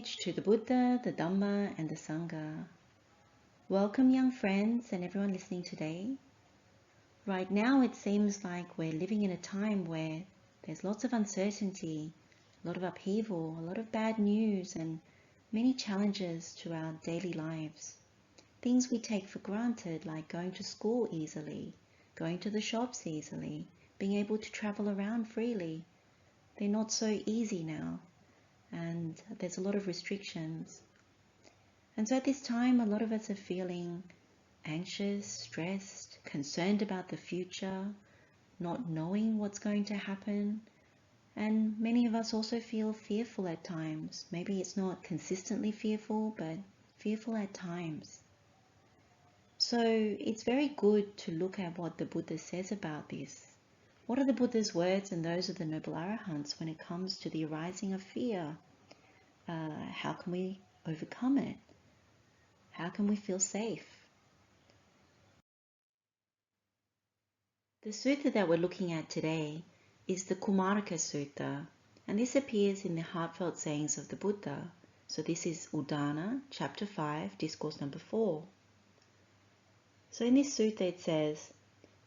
homage to the Buddha, the Dhamma, and the Sangha. Welcome, young friends and everyone listening today. Right now, it seems like we're living in a time where there's lots of uncertainty, a lot of upheaval, a lot of bad news, and many challenges to our daily lives. Things we take for granted, like going to school easily, going to the shops easily, being able to travel around freely, they're not so easy now. And there's a lot of restrictions. And so at this time, a lot of us are feeling anxious, stressed, concerned about the future, not knowing what's going to happen. And many of us also feel fearful at times. Maybe it's not consistently fearful, but fearful at times. So it's very good to look at what the Buddha says about this. What are the Buddha's words and those of the Noble Arahants when it comes to the arising of fear? How can we overcome it? How can we feel safe? The sutta that we're looking at today is the Kumāraka Sutta, and this appears in the Heartfelt Sayings of the Buddha. So this is Udana, chapter 5, discourse number 4. So in this sutta it says,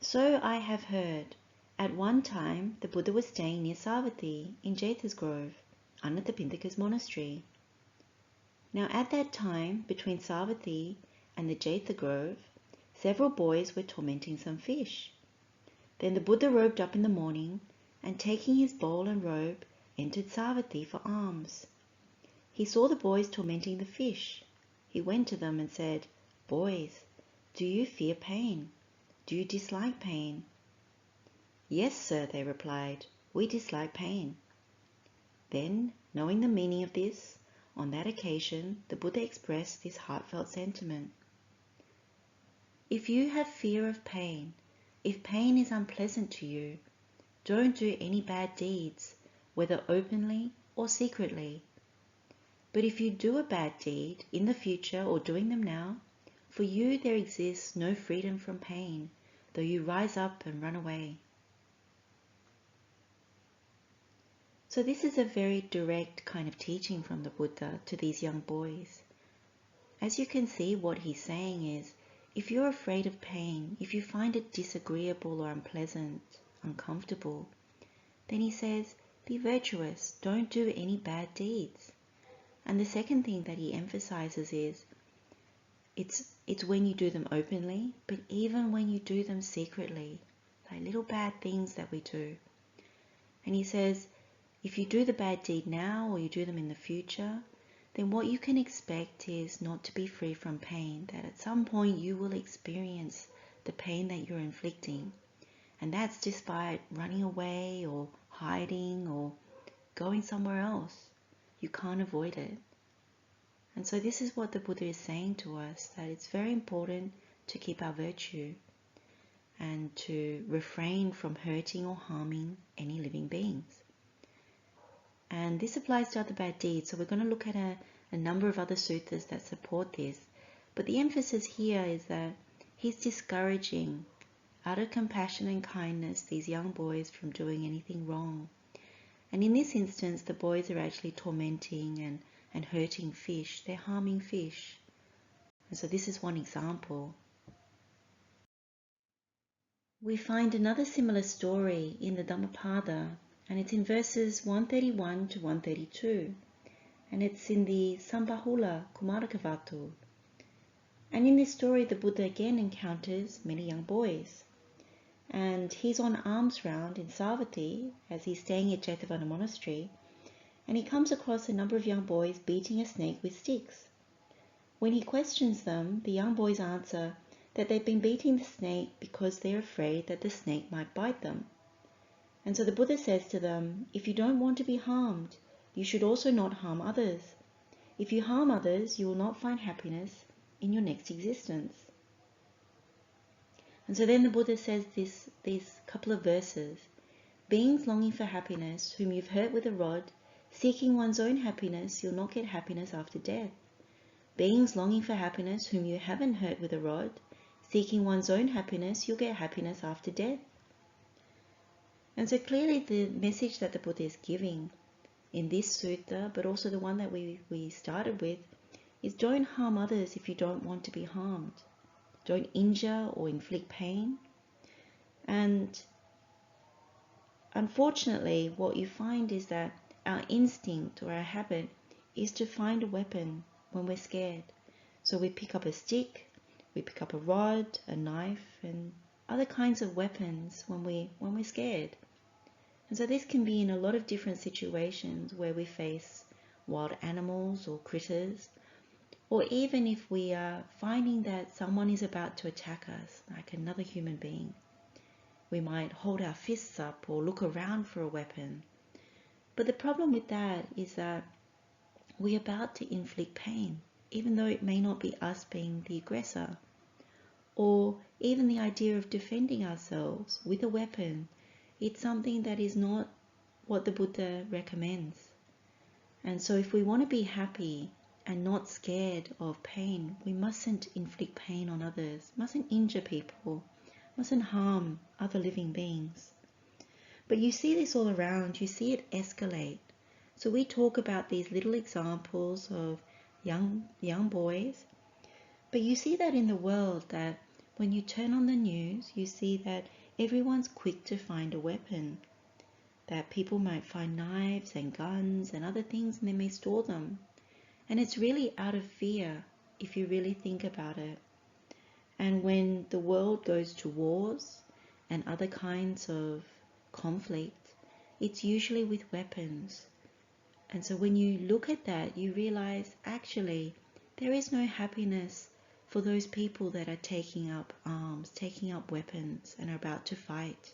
"So I have heard, at one time the Buddha was staying near Savatthi in Jetha's Grove, Anathapindika's monastery. Now at that time, between Savatthi and the Jetha Grove, several boys were tormenting some fish. Then the Buddha robed up in the morning, and taking his bowl and robe, entered Savatthi for alms. He saw the boys tormenting the fish. He went to them and said, 'Boys, do you fear pain? Do you dislike pain?' 'Yes, sir,' they replied, 'we dislike pain.' Then, knowing the meaning of this, on that occasion the Buddha expressed this heartfelt sentiment. If you have fear of pain, if pain is unpleasant to you, don't do any bad deeds, whether openly or secretly. But if you do a bad deed in the future or doing them now, for you there exists no freedom from pain, though you rise up and run away." So this is a very direct kind of teaching from the Buddha to these young boys. As you can see, what he's saying is, if you're afraid of pain, if you find it disagreeable or unpleasant, uncomfortable, then he says, be virtuous, don't do any bad deeds. And the second thing that he emphasizes is, it's when you do them openly, but even when you do them secretly, like little bad things that we do. And he says, if you do the bad deed now or you do them in the future, then what you can expect is not to be free from pain, that at some point you will experience the pain that you're inflicting. And that's just by running away or hiding or going somewhere else. You can't avoid it. And so this is what the Buddha is saying to us, that it's very important to keep our virtue and to refrain from hurting or harming any living beings. And this applies to other bad deeds. So we're going to look at a number of other suttas that support this. But the emphasis here is that he's discouraging, out of compassion and kindness, these young boys from doing anything wrong. And in this instance, the boys are actually tormenting and hurting fish. They're harming fish. And so this is one example. We find another similar story in the Dhammapada, and it's in verses 131 to 132. And it's in the Sambahula Kumāraka Vatu. And in this story, the Buddha again encounters many young boys. And he's on alms round in Savatthi as he's staying at Jethavana Monastery, and he comes across a number of young boys beating a snake with sticks. When he questions them, the young boys answer that they've been beating the snake because they're afraid that the snake might bite them. And so the Buddha says to them, if you don't want to be harmed, you should also not harm others. If you harm others, you will not find happiness in your next existence. And so then the Buddha says these couple of verses. Beings longing for happiness, whom you've hurt with a rod, seeking one's own happiness, you'll not get happiness after death. Beings longing for happiness, whom you haven't hurt with a rod, seeking one's own happiness, you'll get happiness after death. And so clearly the message that the Buddha is giving in this sutta, but also the one that we started with, is don't harm others if you don't want to be harmed. Don't injure or inflict pain. And unfortunately, what you find is that our instinct or our habit is to find a weapon when we're scared. So we pick up a stick, we pick up a rod, a knife, and other kinds of weapons when we're scared. And so this can be in a lot of different situations where we face wild animals or critters, or even if we are finding that someone is about to attack us, like another human being. We might hold our fists up or look around for a weapon. But the problem with that is that we're about to inflict pain, even though it may not be us being the aggressor. Or even the idea of defending ourselves with a weapon, it's something that is not what the Buddha recommends. And so if we want to be happy and not scared of pain, we mustn't inflict pain on others, mustn't injure people, mustn't harm other living beings. But you see this all around, you see it escalate. So we talk about these little examples of young boys, but you see that in the world, that when you turn on the news, you see that everyone's quick to find a weapon, that people might find knives and guns and other things and they may store them. And it's really out of fear, if you really think about it. And when the world goes to wars and other kinds of conflict, it's usually with weapons. And so when you look at that, you realize actually there is no happiness for those people that are taking up arms, taking up weapons, and are about to fight.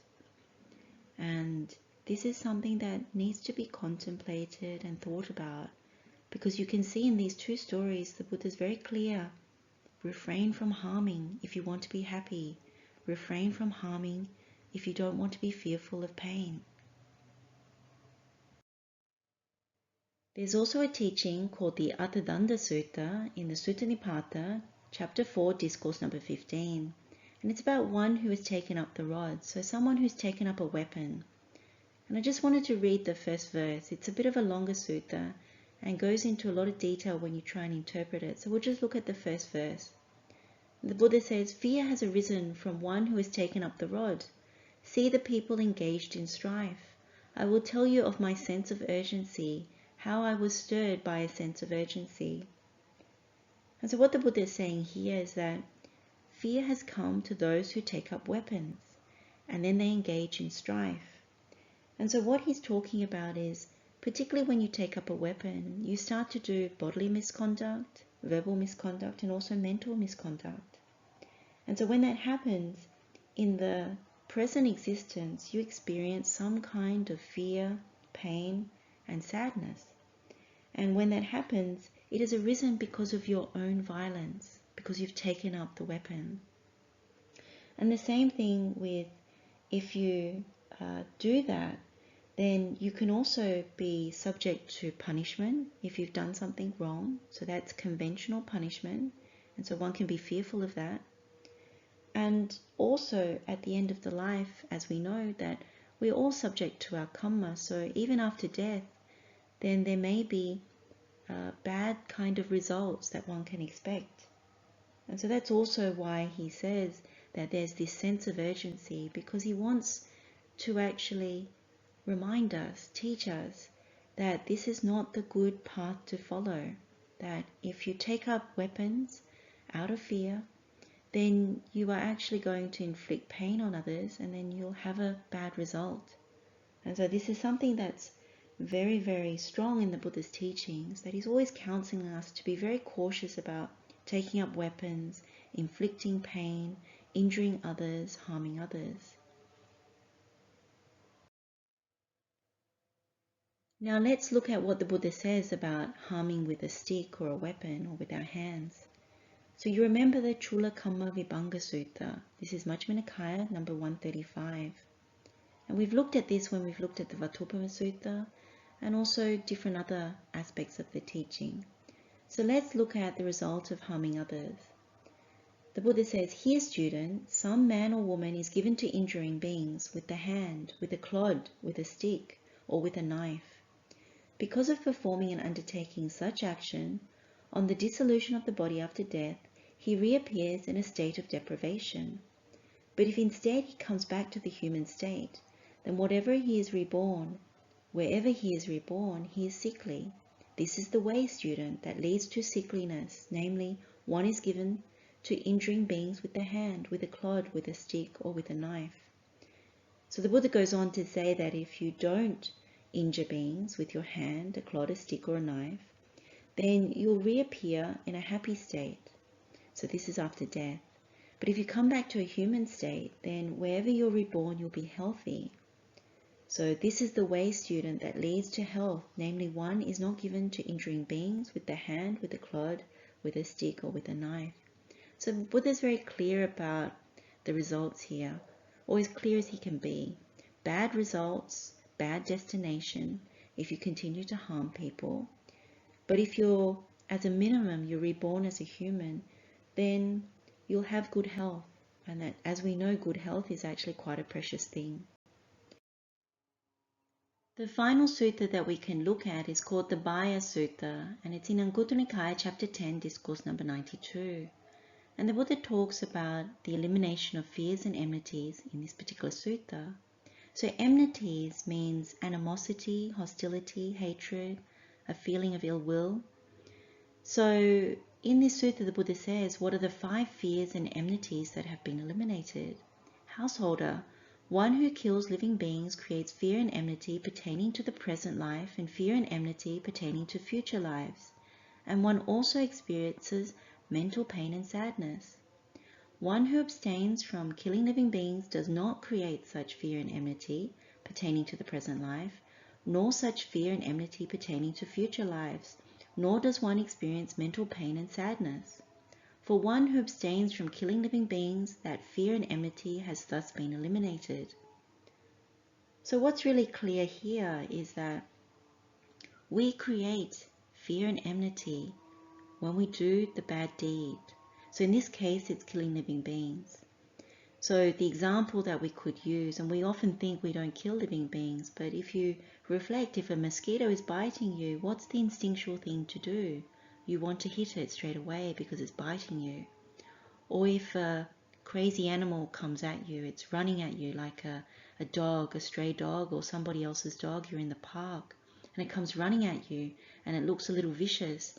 And this is something that needs to be contemplated and thought about, because you can see in these two stories, the Buddha is very clear. Refrain from harming if you want to be happy. Refrain from harming if you don't want to be fearful of pain. There's also a teaching called the Atthadanda Sutta in the Sutta Nipata, Chapter 4, Discourse number 15. And it's about one who has taken up the rod, so someone who's taken up a weapon. And I just wanted to read the first verse. It's a bit of a longer sutta and goes into a lot of detail when you try and interpret it. So we'll just look at the first verse. The Buddha says, "Fear has arisen from one who has taken up the rod. See the people engaged in strife. I will tell you of my sense of urgency, how I was stirred by a sense of urgency." And so what the Buddha is saying here is that fear has come to those who take up weapons, and then they engage in strife. And so what he's talking about is, particularly when you take up a weapon, you start to do bodily misconduct, verbal misconduct, and also mental misconduct. And so when that happens, in the present existence, you experience some kind of fear, pain, and sadness. And when that happens, it has arisen because of your own violence, because you've taken up the weapon. And the same thing with, if you do that, then you can also be subject to punishment if you've done something wrong. So that's conventional punishment. And so one can be fearful of that. And also at the end of the life, as we know, that we're all subject to our karma. So even after death, then there may be bad kind of results that one can expect. And so that's also why he says that there's this sense of urgency, because he wants to actually remind us, teach us, that this is not the good path to follow. That if you take up weapons out of fear, then you are actually going to inflict pain on others, and then you'll have a bad result. And so this is something that's very, very strong in the Buddha's teachings, that he's always counseling us to be very cautious about taking up weapons, inflicting pain, injuring others, harming others. Now let's look at what the Buddha says about harming with a stick or a weapon or with our hands. So you remember the Chula Kamma Vibhanga Sutta. This is Majjhima Nikaya number 135. And we've looked at this when we've looked at the Vatupama Sutta and also different other aspects of the teaching. So let's look at the result of harming others. The Buddha says, "Here, student, some man or woman is given to injuring beings with the hand, with a clod, with a stick, or with a knife. Because of performing and undertaking such action, on the dissolution of the body after death, he reappears in a state of deprivation. But if instead he comes back to the human state, then wherever he is reborn, he is sickly. This is the way, student, that leads to sickliness, namely, one is given to injuring beings with the hand, with a clod, with a stick, or with a knife. So the Buddha goes on to say that if you don't injure beings with your hand, a clod, a stick, or a knife, then you'll reappear in a happy state. So this is after death. But if you come back to a human state, then wherever you're reborn, you'll be healthy. So this is the way, student, that leads to health. Namely, one is not given to injuring beings with the hand, with a clod, with a stick, or with a knife. So Buddha is very clear about the results here, or as clear as he can be. Bad results, bad destination, if you continue to harm people. But if you're, as a minimum, you're reborn as a human, then you'll have good health. And that, as we know, good health is actually quite a precious thing. The final sutta that we can look at is called the Bhaya Sutta, and it's in Anguttara Nikaya, chapter 10, discourse number 92. And the Buddha talks about the elimination of fears and enmities in this particular sutta. So enmities means animosity, hostility, hatred, a feeling of ill will. So in this sutta, the Buddha says, what are the 5 fears and enmities that have been eliminated? Householder, one who kills living beings creates fear and enmity pertaining to the present life and fear and enmity pertaining to future lives. And one also experiences mental pain and sadness. One who abstains from killing living beings does not create such fear and enmity pertaining to the present life, nor such fear and enmity pertaining to future lives, nor does one experience mental pain and sadness. For one who abstains from killing living beings, that fear and enmity has thus been eliminated. So what's really clear here is that we create fear and enmity when we do the bad deed. So in this case, it's killing living beings. So the example that we could use, and we often think we don't kill living beings, but if you reflect, if a mosquito is biting you, what's the instinctual thing to do? You want to hit it straight away because it's biting you. Or if a crazy animal comes at you, it's running at you like a dog, a stray dog, or somebody else's dog, you're in the park, and it comes running at you, and it looks a little vicious.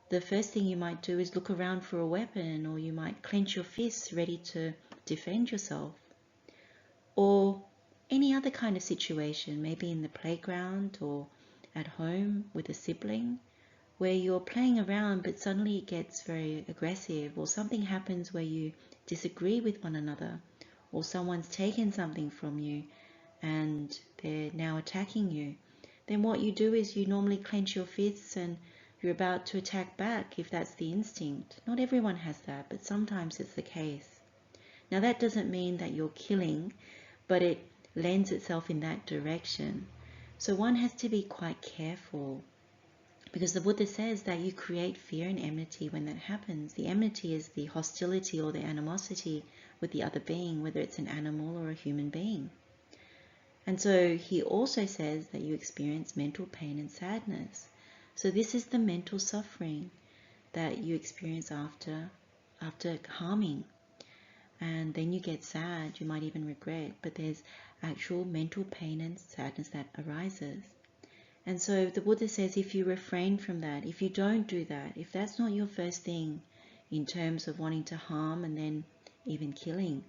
The first thing you might do is look around for a weapon, or you might clench your fists ready to defend yourself. Or any other kind of situation, maybe in the playground or at home with a sibling, where you're playing around but suddenly it gets very aggressive, or something happens where you disagree with one another, or someone's taken something from you and they're now attacking you. Then what you do is you normally clench your fists and you're about to attack back if that's the instinct. Not everyone has that, but sometimes it's the case. Now that doesn't mean that you're killing, but it lends itself in that direction. So one has to be quite careful, because the Buddha says that you create fear and enmity when that happens. The enmity is the hostility or the animosity with the other being, whether it's an animal or a human being. And so he also says that you experience mental pain and sadness. So this is the mental suffering that you experience after harming. And then you get sad, you might even regret, but there's actual mental pain and sadness that arises. And so the Buddha says if you refrain from that, if you don't do that, if that's not your first thing in terms of wanting to harm and then even killing,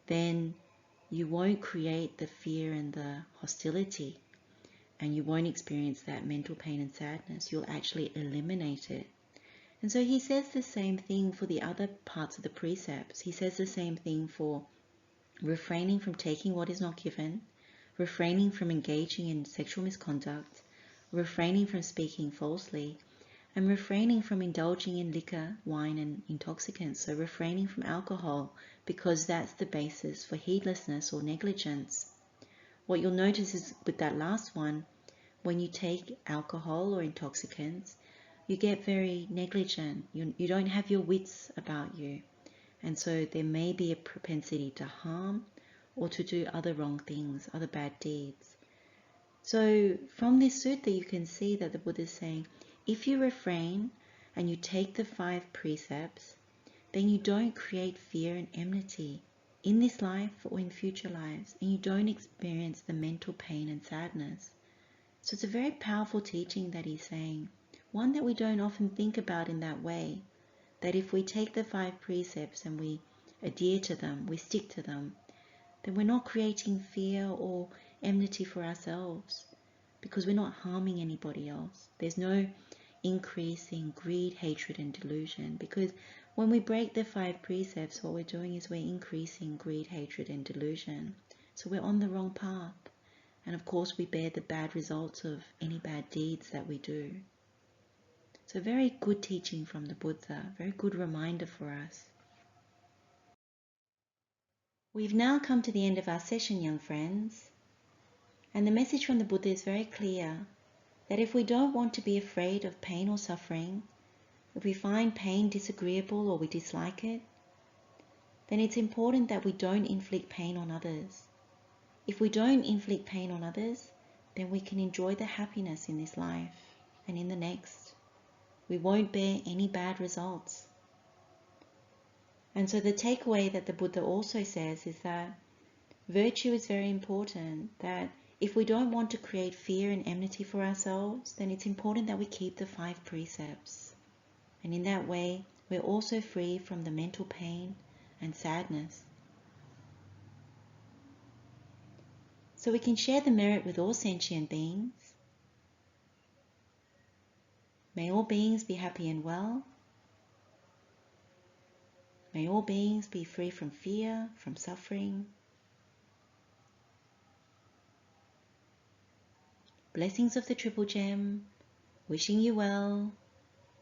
then you won't create the fear and the hostility, and you won't experience that mental pain and sadness. You'll actually eliminate it. And so he says the same thing for the other parts of the precepts. He says the same thing for refraining from taking what is not given, refraining from engaging in sexual misconduct, refraining from speaking falsely, and refraining from indulging in liquor, wine, and intoxicants. So refraining from alcohol, because that's the basis for heedlessness or negligence. What you'll notice is with that last one, when you take alcohol or intoxicants, you get very negligent. You don't have your wits about you. And so there may be a propensity to harm or to do other wrong things, other bad deeds. So from this sutta you can see that the Buddha is saying, if you refrain and you take the 5 precepts, then you don't create fear and enmity in this life or in future lives, and you don't experience the mental pain and sadness. So it's a very powerful teaching that he's saying, one that we don't often think about in that way, that if we take the 5 precepts and we adhere to them, we stick to them, then we're not creating fear or enmity for ourselves, because we're not harming anybody else. There's no increase in greed, hatred, and delusion, because when we break the 5 precepts, what we're doing is we're increasing greed, hatred, and delusion. So we're on the wrong path. And of course, we bear the bad results of any bad deeds that we do. So very good teaching from the Buddha, very good reminder for us. We've now come to the end of our session, young friends. And the message from the Buddha is very clear, that if we don't want to be afraid of pain or suffering, if we find pain disagreeable or we dislike it, then it's important that we don't inflict pain on others. If we don't inflict pain on others, then we can enjoy the happiness in this life and in the next. We won't bear any bad results. And so the takeaway that the Buddha also says is that virtue is very important, that if we don't want to create fear and enmity for ourselves, then it's important that we keep the 5 precepts. And in that way, we're also free from the mental pain and sadness. So we can share the merit with all sentient beings. May all beings be happy and well. May all beings be free from fear, from suffering. Blessings of the Triple Gem, wishing you well.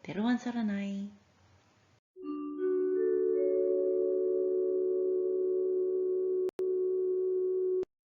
Teruan Saranai.